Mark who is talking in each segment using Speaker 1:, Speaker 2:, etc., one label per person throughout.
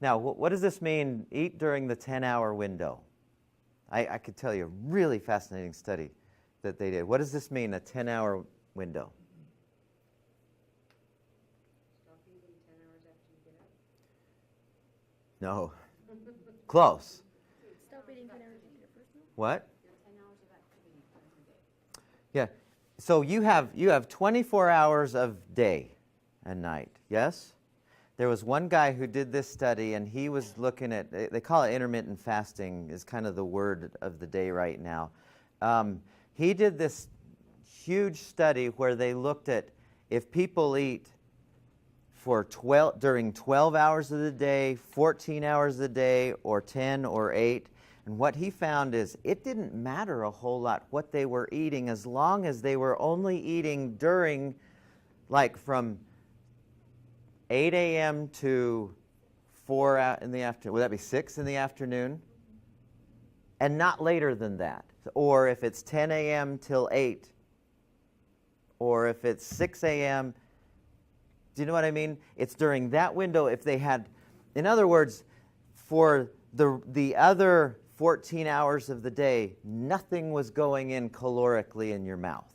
Speaker 1: Now, what does this mean, eat during the 10-hour window? I could tell you a really fascinating study that they did. What does this mean, a 10-hour window?
Speaker 2: Stop eating 10 hours after you get up.
Speaker 1: No. Close.
Speaker 3: Stop eating 10 hours after your first meal?
Speaker 1: What?
Speaker 2: Your 10 hours of activity every day.
Speaker 1: Yeah. So you have 24 hours of day and night, yes? There was one guy who did this study, and he was looking at, they call it intermittent fasting, is kind of the word of the day right now. He did this huge study where they looked at if people eat for during 12 hours of the day, 14 hours of the day, or 10 or 8. And what he found is it didn't matter a whole lot what they were eating as long as they were only eating during, like from 8 a.m. to 4 in the afternoon. Would that be 6 in the afternoon? And not later than that. Or if it's 10 a.m. till 8. Or if it's 6 a.m. Do you know what I mean? It's during that window if they had, in other words, for the other 14 hours of the day, nothing was going in calorically in your mouth.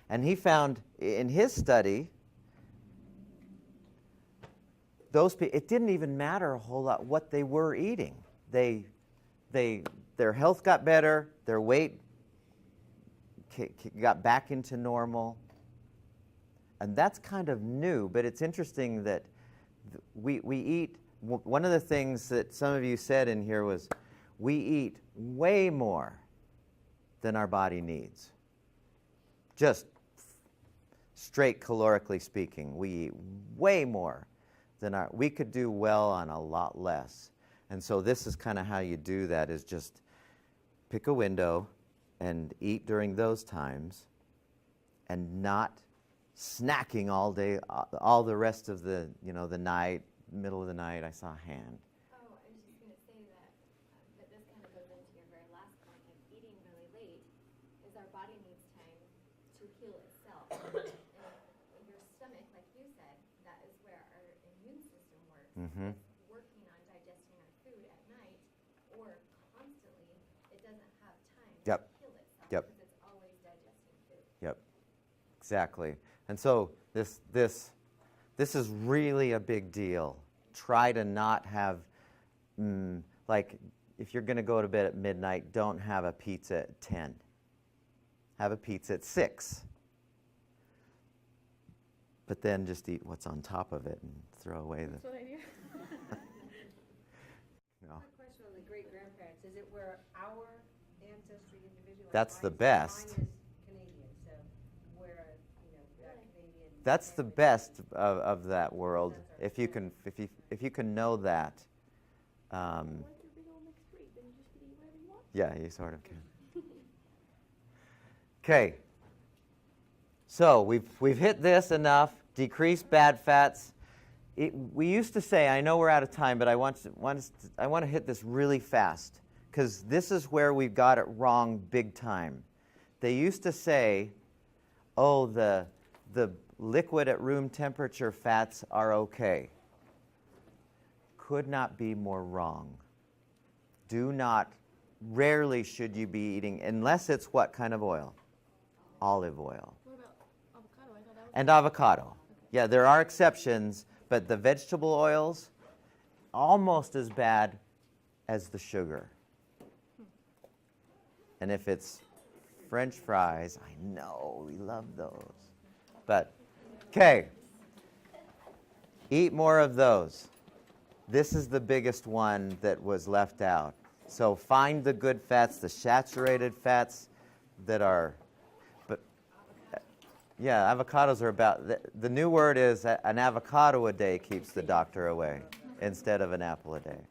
Speaker 1: And he found in his study, it didn't even matter a whole lot what they were eating. Their health got better, their weight got back into normal. And that's kind of new, but it's interesting that we eat, one of the things that some of you said in here was, we eat way more than our body needs. Just straight calorically speaking, we eat way more than we could do well on a lot less. And so this is kind of how you do that, is just pick a window and eat during those times and not snacking all day, all the rest of the, the night, middle of the night. I saw a hand.
Speaker 4: Oh, I was just going to say that this kind of goes into your very last point of eating really late, is our body needs time to heal itself. And your stomach, like you said, that is where our immune system works.
Speaker 1: Mm-hmm.
Speaker 4: It's working on digesting our food at night, or constantly, it doesn't have time
Speaker 1: Yep.
Speaker 4: to heal itself
Speaker 1: Yep.
Speaker 4: because it's always digesting food.
Speaker 1: Yep, exactly. And so this is really a big deal. Try to not have, like, if you're going to go to bed at midnight, don't have a pizza at 10. Have a pizza at 6. But then just eat what's on top of it and throw away the...
Speaker 3: That's what I do.
Speaker 1: No.
Speaker 2: Quick question on the great-grandparents. Is it where our ancestry individual?
Speaker 1: That's the
Speaker 2: Mine
Speaker 1: best.
Speaker 2: is Canadian, so where, that Canadian.
Speaker 1: That's the best of that world. If you can know that.
Speaker 3: Like your big old mixed breed, then you just get to eat whatever you want.
Speaker 1: Yeah, you sort of can. Okay. So we've hit this enough. Decrease bad fats. We used to say, I know we're out of time, but I want to hit this really fast because this is where we've got it wrong big time. They used to say, oh, the liquid at room temperature fats are okay. Could not be more wrong. Rarely should you be eating, unless it's what kind of oil? Olive oil.
Speaker 3: What about avocado? I thought that was...
Speaker 1: And avocado. Yeah, there are exceptions, but the vegetable oils, almost as bad as the sugar. And if it's French fries, I know, we love those. But, okay, eat more of those. This is the biggest one that was left out. So find the good fats, the saturated fats that are, yeah, avocados are about, the new word is an avocado a day keeps the doctor away instead of an apple a day.